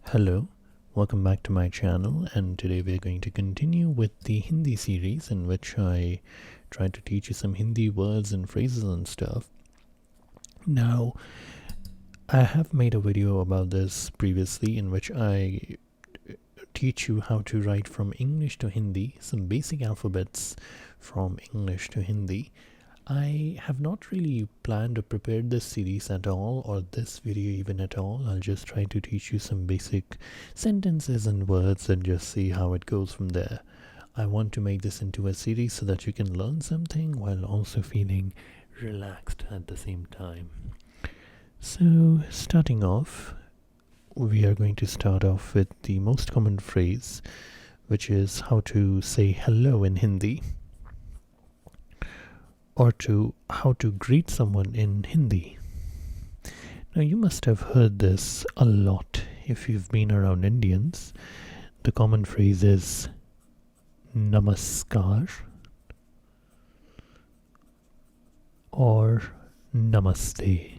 Hello, welcome back to my channel, and today we're going to continue with the Hindi series in which I try to teach you some Hindi words and phrases and stuff. Now, I have made a video about this previously in which I teach you how to write from English to Hindi, some basic alphabets from English to Hindi. I have not really planned or prepared this series at all, or this video even at all. I'll just try to teach you some basic sentences and words and just see how it goes from there. I want to make this into a series so that you can learn something while also feeling relaxed at the same time. So, starting off, we are going to start off with the most common phrase, which is how to say hello in Hindi, or how to greet someone in Hindi. Now, you must have heard this a lot if you've been around Indians. The common phrase is Namaskar or Namaste.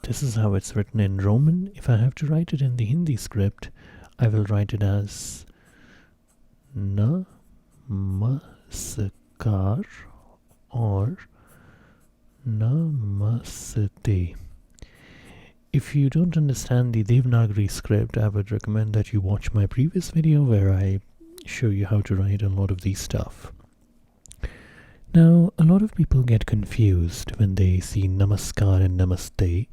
This is how it's written in Roman. If I have to write it in the Hindi script, I will write it as Namaskar or Namaste. If you don't understand the Devanagari script, I would recommend that you watch my previous video where I show you how to write a lot of these stuff. Now, a lot of people get confused when they see Namaskar and Namaste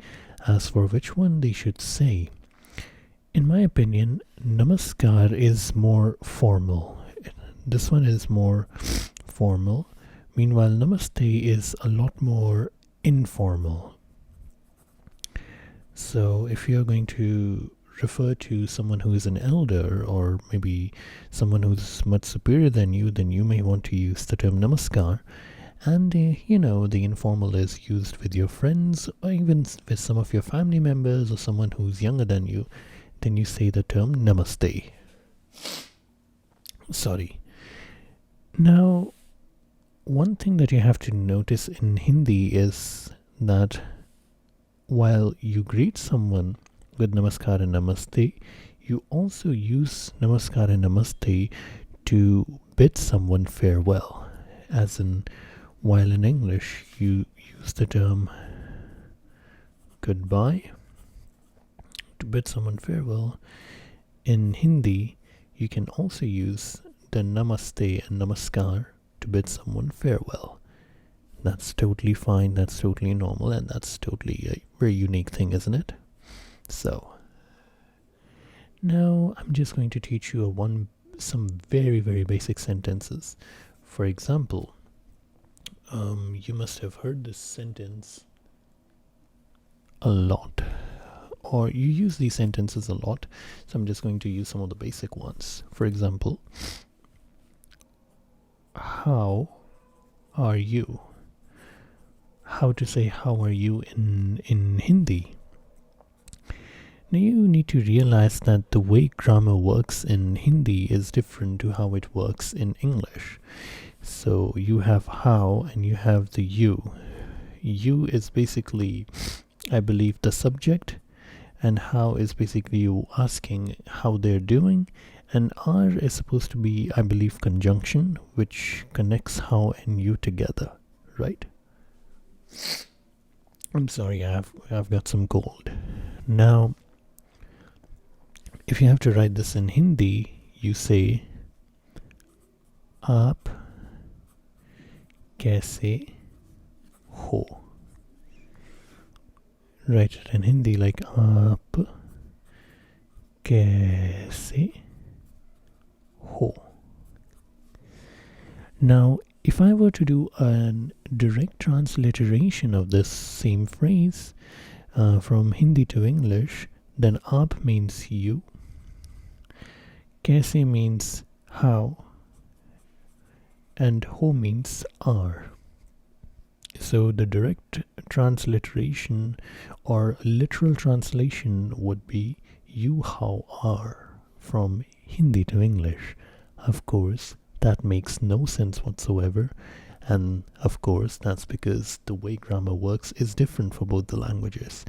as for which one they should say. In my opinion, Namaskar is more formal. This one is more formal. Meanwhile, Namaste is a lot more informal. So if you're going to refer to someone who is an elder or maybe someone who's much superior than you, then you may want to use the term Namaskar. And the informal is used with your friends or even with some of your family members or someone who's younger than you. Then you say the term Namaste. Sorry. Now, one thing that you have to notice in Hindi is that while you greet someone with Namaskar and Namaste, you also use Namaskar and Namaste to bid someone farewell. As in, while in English you use the term goodbye to bid someone farewell, in Hindi you can also use the Namaste and Namaskar to bid someone farewell. That's totally fine, that's totally normal, and that's totally a very unique thing, isn't it? So, now I'm just going to teach you some very, very basic sentences. For example, you must have heard this sentence a lot, or you use these sentences a lot, so I'm just going to use some of the basic ones. For example, how are you? How to say how are you in Hindi. Now you need to realize that the way grammar works in Hindi is different to how it works in English. So you have how and you have the you. You is basically, I believe, the subject, and how is basically you asking how they're doing, and are is supposed to be, I believe, conjunction, which connects how and you together, right? I'm sorry, I've got some cold. Now, if you have to write this in Hindi, you say आप कैसे हो. Write it in Hindi like आप कैसे हो. Now, if I were to do a direct transliteration of this same phrase from Hindi to English, then aap means you, kaise means how, and ho means are. So the direct transliteration or literal translation would be you how are from Hindi to English. Of course, that makes no sense whatsoever, and of course that's because the way grammar works is different for both the languages.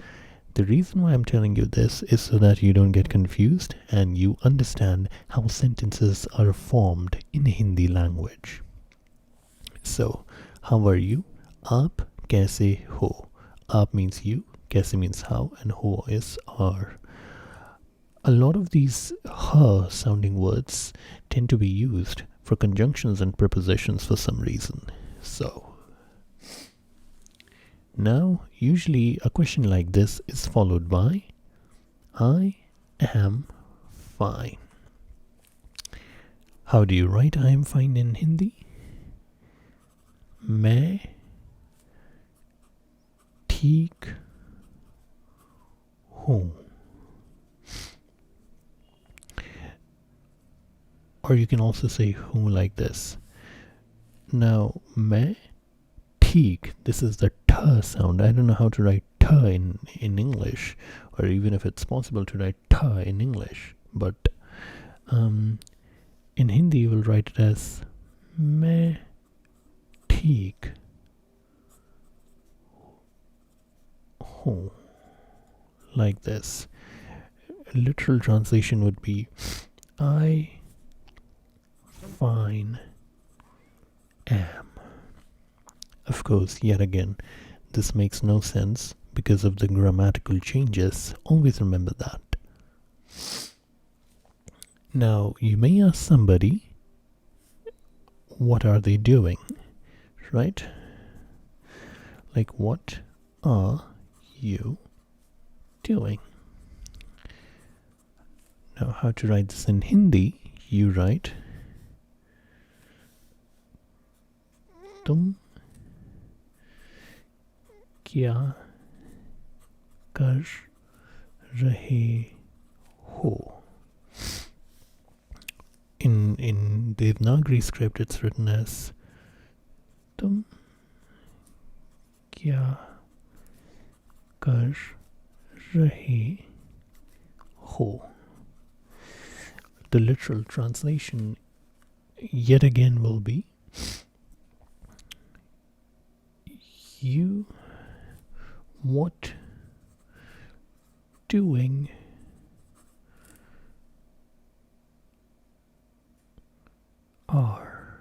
The reason why I'm telling you this is so that you don't get confused and you understand how sentences are formed in Hindi language. So, how are you? Aap kaise ho? Aap means you, kaise means how, and ho is are. A lot of these ha sounding words tend to be used for conjunctions and prepositions for some reason. So, now usually a question like this is followed by I am fine. How do you write I am fine in Hindi? मैं ठीक हूँ. Or you can also say who like this. Now, मैं ठीक, this is the t sound. I don't know how to write t in English, or even if it's possible to write t in English. But in Hindi, you will write it as मैं ठीक हूँ, like this. A literal translation would be I fine am. Of course, yet again, this makes no sense because of the grammatical changes. Always remember that. Now, you may ask somebody, what are they doing? Right? Like, what are you doing? Now, how to write this in Hindi? You write तुम क्या कर रहे हो? In Devanagari script, it's written as तुम क्या कर रहे हो? The literal translation yet again will be you what doing are.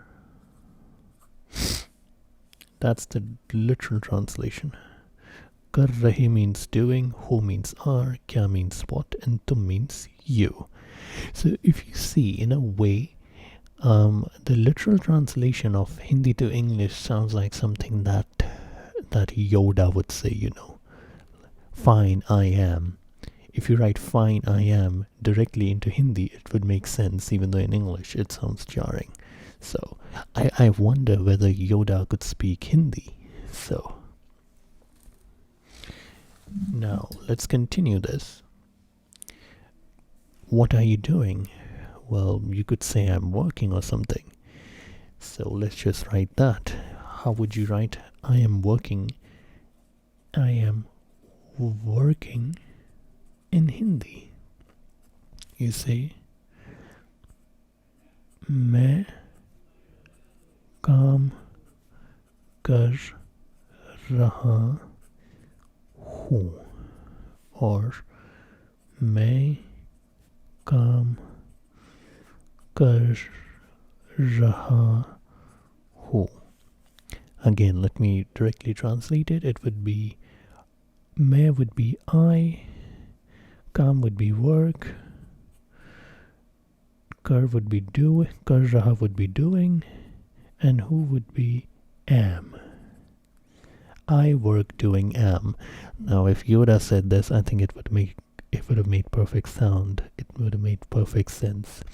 That's the literal translation. Kar rahe means doing, ho means are, kya means what, and tum means you. So if you see, in a way, the literal translation of Hindi to English sounds like something that Yoda would say, you know. Fine, I am. If you write fine, I am directly into Hindi, it would make sense, even though in English it sounds jarring. So, I wonder whether Yoda could speak Hindi. So, now let's continue this. What are you doing? Well, you could say I'm working or something. So let's just write that. How would you write I am working? I am working in Hindi. You say मैं काम कर रहा हूँ, or मैं काम कर रहा हूँ. Again, let me directly translate it. It would be मैं would be I, काम would be work, कर would be do, कर रहा would be doing, and who would be am. I work doing am. Now, if Yoda said this, I think it would have made perfect sound. It would have made perfect sense.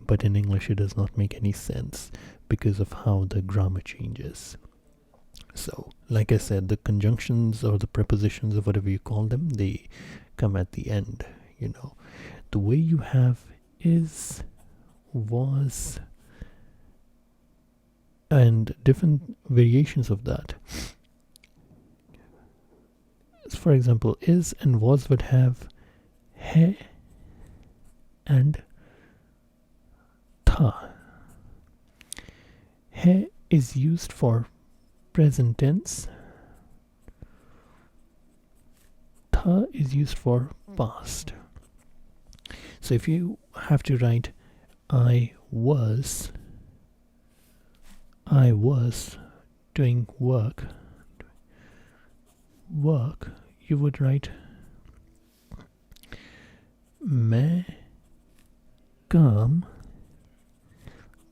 But in English, it does not make any sense because of how the grammar changes. So, like I said, the conjunctions or the prepositions or whatever you call them, they come at the end, you know. The way you have is, was, and different variations of that. For example, is and was would have hai and tha. Hai is used for present tense. Tha tha is used for past. So if you have to write I was doing work, you would write मैं काम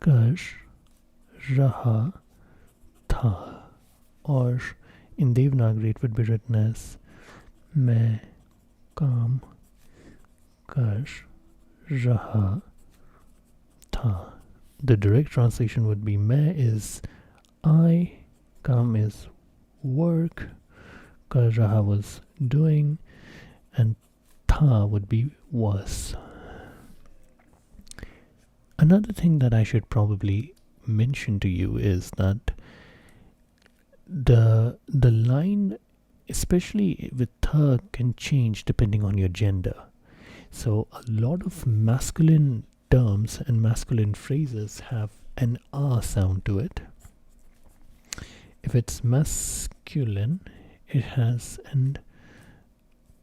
कर रहा था, or in Devanagari it would be written as मैं काम कर रहा था. The direct translation would be मैं is I, काम is work, कर रहा was doing, and tha would be was. Another thing that I should probably mention to you is that the line, especially with tha, can change depending on your gender. So a lot of masculine terms and masculine phrases have an a sound to it. If it's masculine, it has an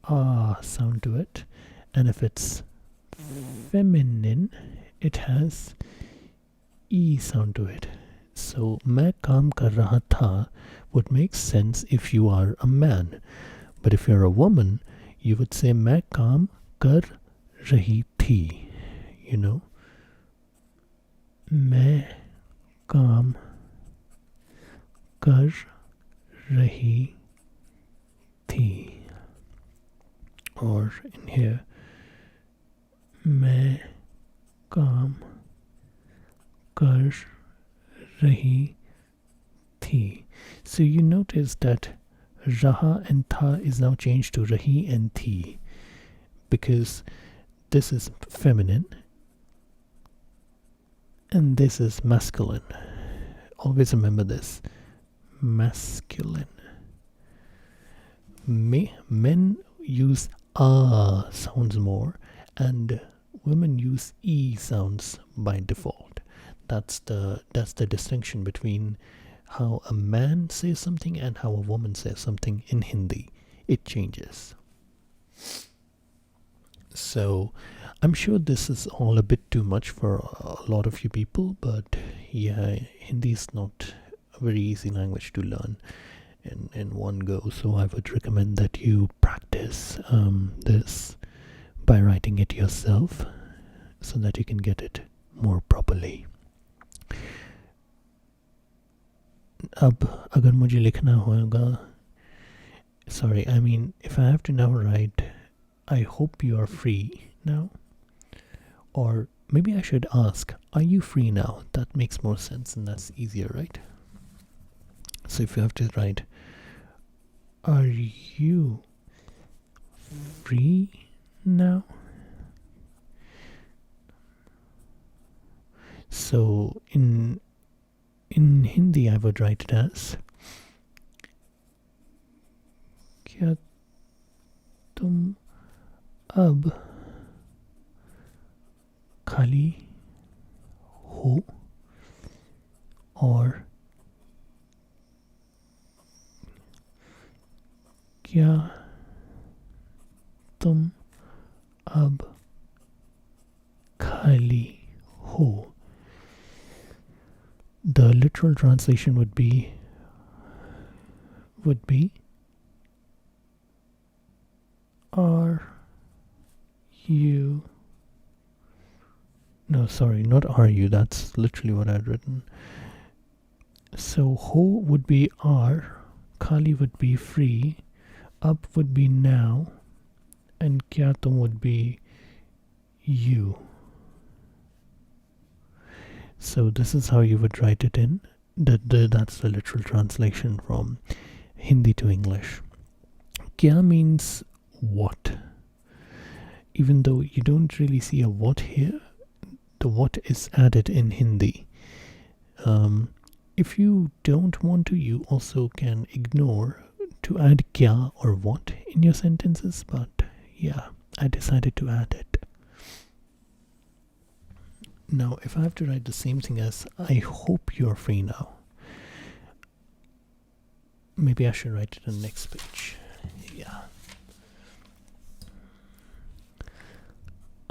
a sound to it, and if it's feminine, it has e sound to it. So मैं काम कर रहा था would make sense if you are a man, but if you're a woman, you would say मैं काम कर रही थी. You know, मैं काम कर रही थी. Or in here, मैं काम कर रही थी. So you notice that raha and tha is now changed to rahi and thi, because this is feminine and this is masculine. Always remember this. Masculine. Men use a sounds more, and women use e sounds by default. That's the distinction between how a man says something and how a woman says something in Hindi. It changes. So I'm sure this is all a bit too much for a lot of you people, but yeah, Hindi is not a very easy language to learn in one go. So I would recommend that you practice this by writing it yourself so that you can get it more properly. अब अगर मुझे लिखना होगा, sorry, I mean if I have to now write I hope you are free now, or maybe I should ask, are you free now? That makes more sense and that's easier, right? So if you have to write, are you free now? So in Hindi I would write it as क्या तुम अब खाली हो, और क्या तुम अब खाली हो. The literal translation would be are you, no sorry, not are you, that's literally what I'd written. So ho would be are, khali would be free, up would be now, and kya tum would be you. So this is how you would write it in. That's the literal translation from Hindi to English. Kya means what. Even though you don't really see a what here, the what is added in Hindi. If you don't want to, you also can ignore to add kya or what in your sentences, but yeah, I decided to add it. Now, if I have to write the same thing as I hope you're free now, maybe I should write it on the next page. Yeah.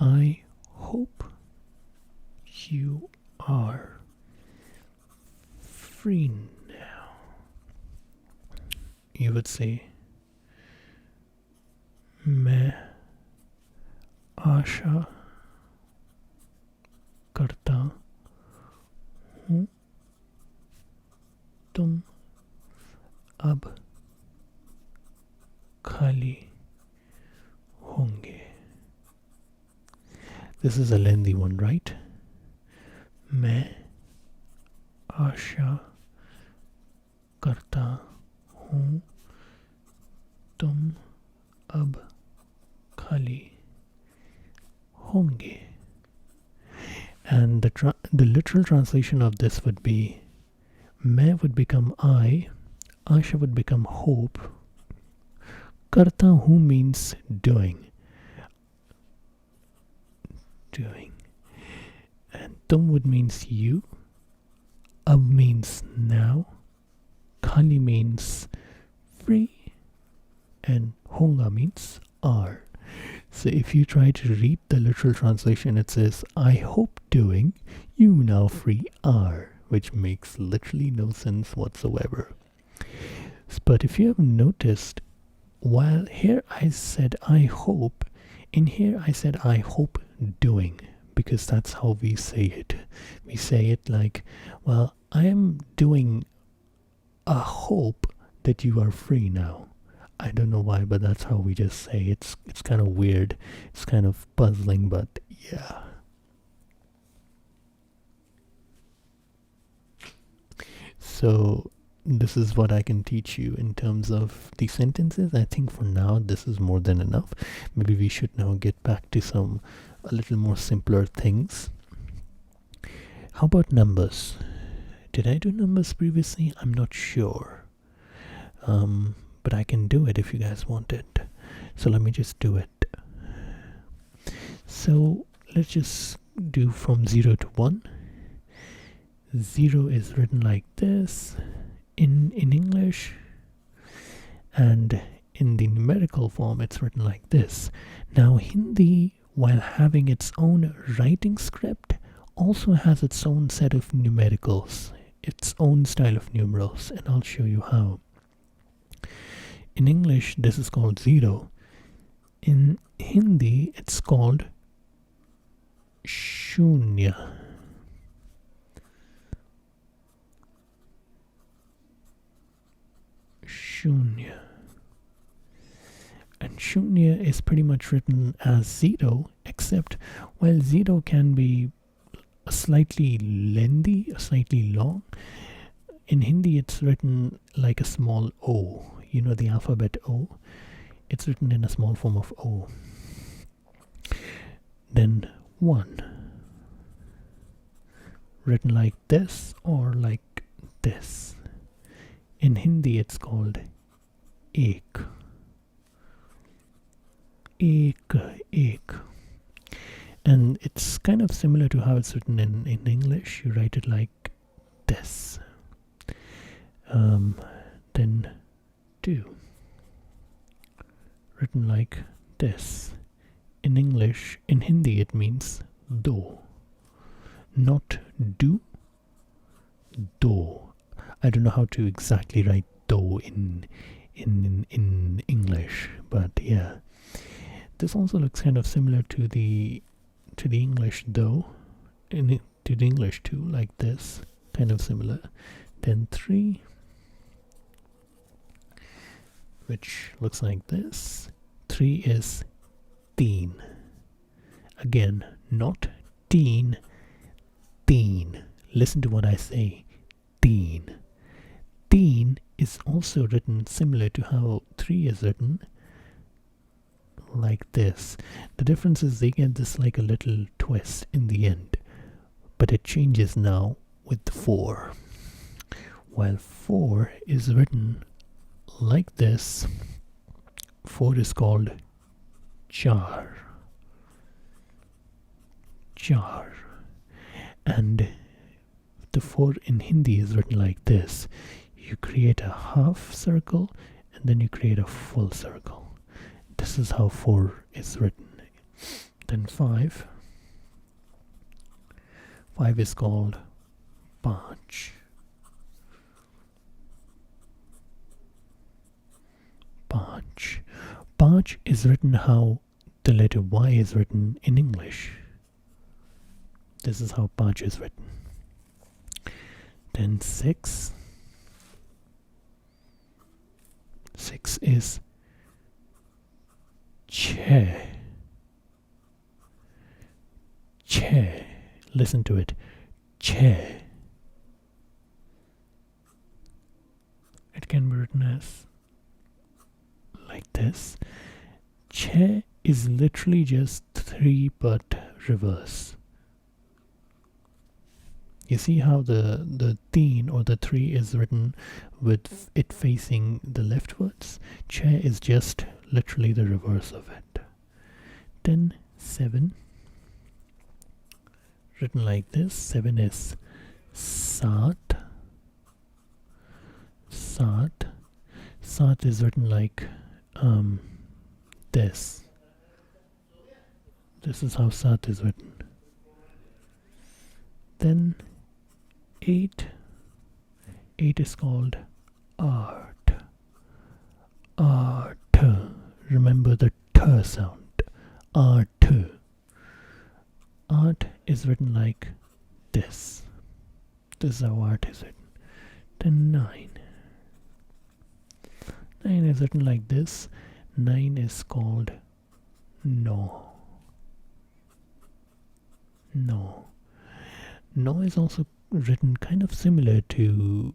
I hope you are free now. You would say, मैं आशा करता हूँ तुम अब खाली होंगे. This is a lengthy one, right? मैं आशा करता हूँ तुम अब खाली होंगे. And the literal translation of this would be, मैं would become I, Asha would become hope, करता हूँ means doing, and तुम would means you, अब means now, खाली means free, and होंगा means are. So if you try to read the literal translation, it says, I hope doing, you now free are, which makes literally no sense whatsoever. But if you have noticed, while here I said I hope, in here I said I hope doing, because that's how we say it. We say it like, well, I am doing a hope that you are free now. I don't know why, but that's how we just say it. It's kind of weird. It's kind of puzzling, but yeah. So this is what I can teach you in terms of the sentences. I think for now this is more than enough. Maybe we should now get back to a little more simpler things. How about numbers? Did I do numbers previously? I'm not sure. But I can do it if you guys want it. So let me just do it. So let's just do from 0 to 1. 0 is written like this in English, and in the numerical form it's written like this. Now Hindi, while having its own writing script, also has its own set of numericals, its own style of numerals, and I'll show you how. In English, this is called 0. In Hindi, it's called shunya. Shunya. And shunya is pretty much written as 0, except while 0 can be slightly lengthy, slightly long, in Hindi it's written like a small O. You know the alphabet O? It's written in a small form of O. Then 1. Written like this or like this. In Hindi it's called ek. Ek. And it's kind of similar to how it's written in English. You write it like this. Then 2. Written like this. In English, in Hindi it means do. Not do, do. I don't know how to exactly write do in English, but yeah. This also looks kind of similar to the English though, to the English too, like this, kind of similar. Then 3, which looks like this. 3 is teen. Again, not teen, teen. Listen to what I say, teen. Teen is also written similar to how 3 is written, like this. The difference is they get this like a little twist in the end, but it changes now with 4. While 4 is written like this, 4 is called char. Char. And the 4 in Hindi is written like this. You create a half circle and then you create a full circle. This is how 4 is written. Then 5. 5 is called Panch. Panch. Panch is written how the letter Y is written in English. This is how Panch is written. Then 6. 6 is Che. Che. Listen to it. Che. It can be written as like this. Che is literally just 3 but reverse. You see how the teen or the 3 is written with it facing the leftwards? Che is just literally the reverse of it. Then 7. Written like this. 7 is Sat. Sat. Sat is written like this. This is how Sat is written. Then 8. 8 is called Art. Art. Remember the T sound. Art. Art is written like this. This is how art is written. Then 9. 9 is written like this. 9 is called No. No. No is also written kind of similar to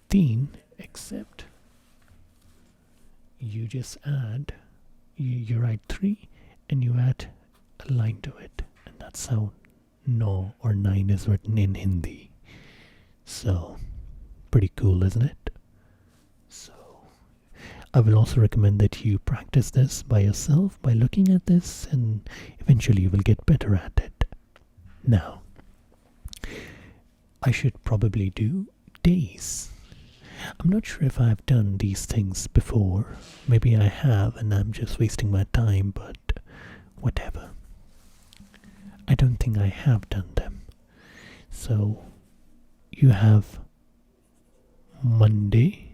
teen, except you just add, you write 3 and you add a line to it, and that's how No or 9 is written in Hindi. So pretty cool, isn't it? So I will also recommend that you practice this by yourself by looking at this, and eventually you will get better at it. Now I should probably do days. I'm not sure if I've done these things before. Maybe I have and I'm just wasting my time, but whatever. I don't think I have done them. So you have Monday.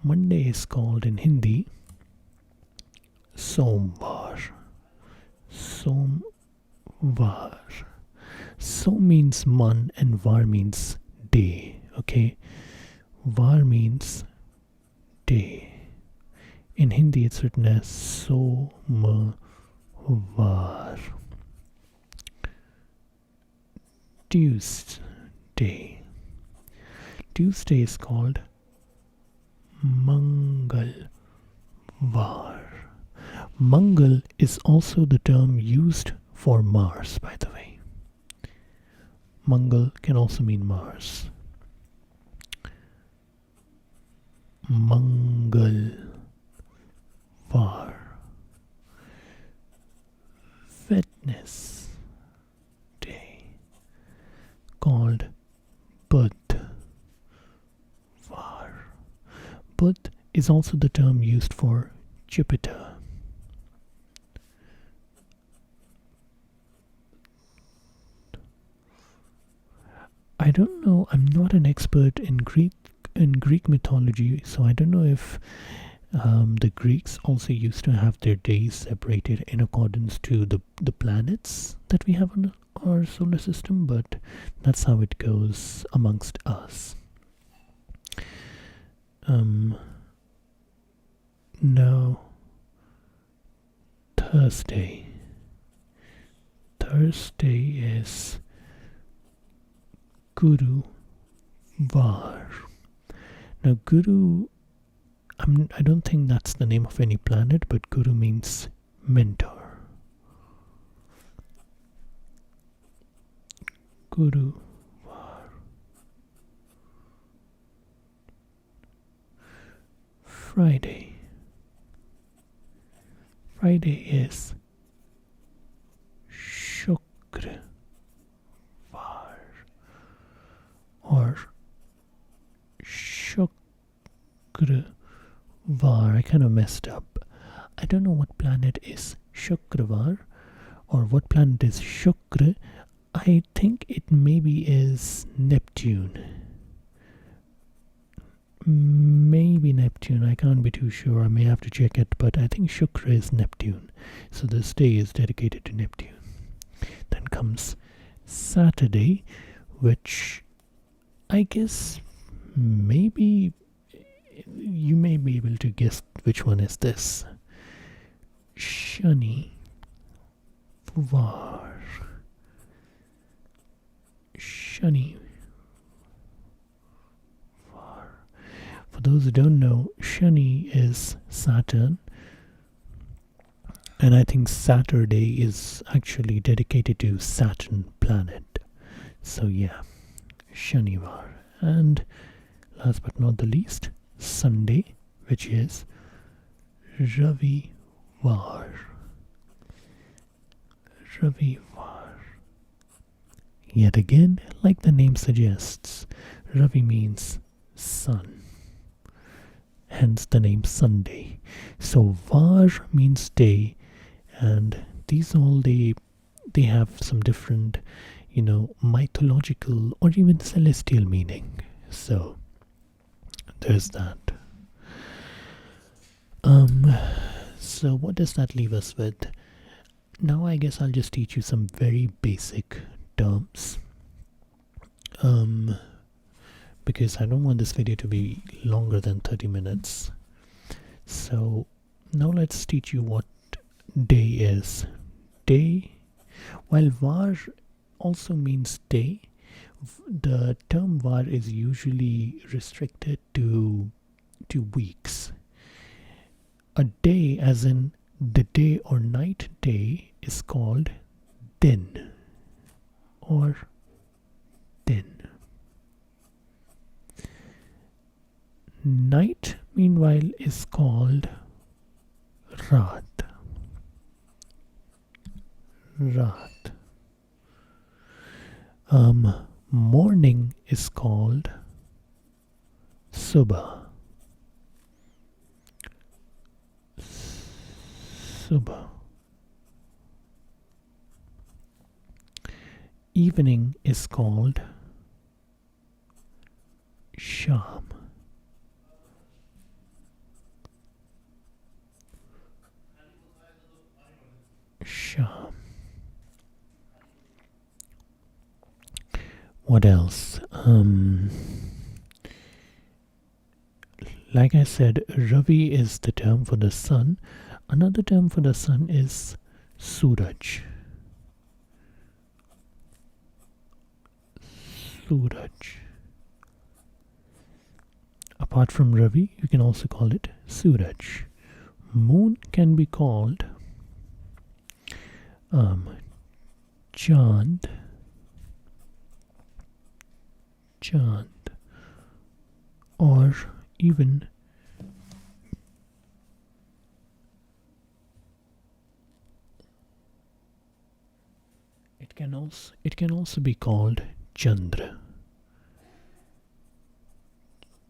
Monday is called in Hindi Somvar. Somvar. So means man and var means day. Okay, var means day. In Hindi it's written as Somvar. Tuesday. Tuesday is called Mangalvar. Mangal is also the term used for Mars, by the way. Mangal can also mean Mars. Mangalvar. Wednesday, called Budhvar. Budh is also the term used for Jupiter. I don't know, I'm not an expert in Greek mythology, so I don't know if the Greeks also used to have their days separated in accordance to the planets that we have on our solar system, but that's how it goes amongst us. Now, Thursday. Thursday is Guru Var. Now Guru, I don't think that's the name of any planet, but Guru means mentor. Guru Var. Friday. Friday is Shukra or Shukra Var. I kind of messed up. I don't know what planet is Shukravar, or what planet is Shukra? I think it maybe is Neptune. Maybe Neptune, I can't be too sure, I may have to check it, but I think Shukra is Neptune. So this day is dedicated to Neptune. Then comes Saturday, which I guess maybe you may be able to guess which one is this. Shani Var. Shani Var. For those who don't know, Shani is Saturn, and I think Saturday is actually dedicated to Saturn planet. So yeah, Shanivar. And last but not the least, Sunday, which is Ravivar. Ravivar. Yet again, like the name suggests, Ravi means sun, hence the name Sunday. So Var means day, and these all they have some different, mythological or even celestial meaning. So there's that. So what does that leave us with? Now I guess I'll just teach you some very basic terms. Because I don't want this video to be longer than 30 minutes. So now let's teach you what day is. Day, while Var also means day, the term Var is usually restricted to weeks. A day, as in the day or night day, is called din or din. Night, meanwhile, is called Raat. Raat. Morning is called Subah. Subah. Evening is called Sham. Sham. What else? Like I said, Ravi is the term for the sun. Another term for the sun is Suraj. Suraj. Apart from Ravi, you can also call it Suraj. Moon can be called Chand. Chand. Or even it can also be called Chandra.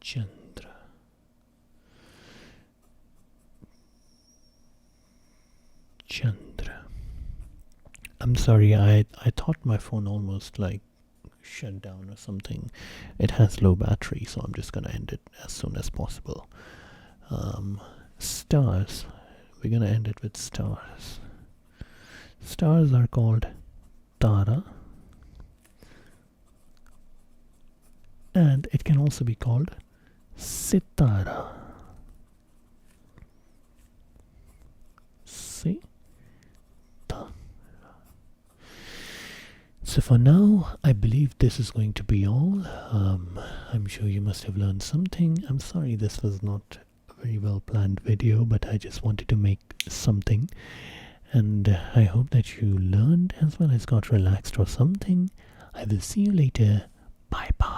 Chandra. Chandra. I'm sorry, I thought my phone almost like shut down or something. It has low battery, so I'm just gonna end it as soon as possible. Stars. We're gonna end it with stars. Stars are called Tara, and it can also be called Sitara. Sitara. So for now, I believe this is going to be all. I'm sure you must have learned something. I'm sorry this was not a very well planned video, but I just wanted to make something. And I hope that you learned as well as got relaxed or something. I will see you later. Bye bye.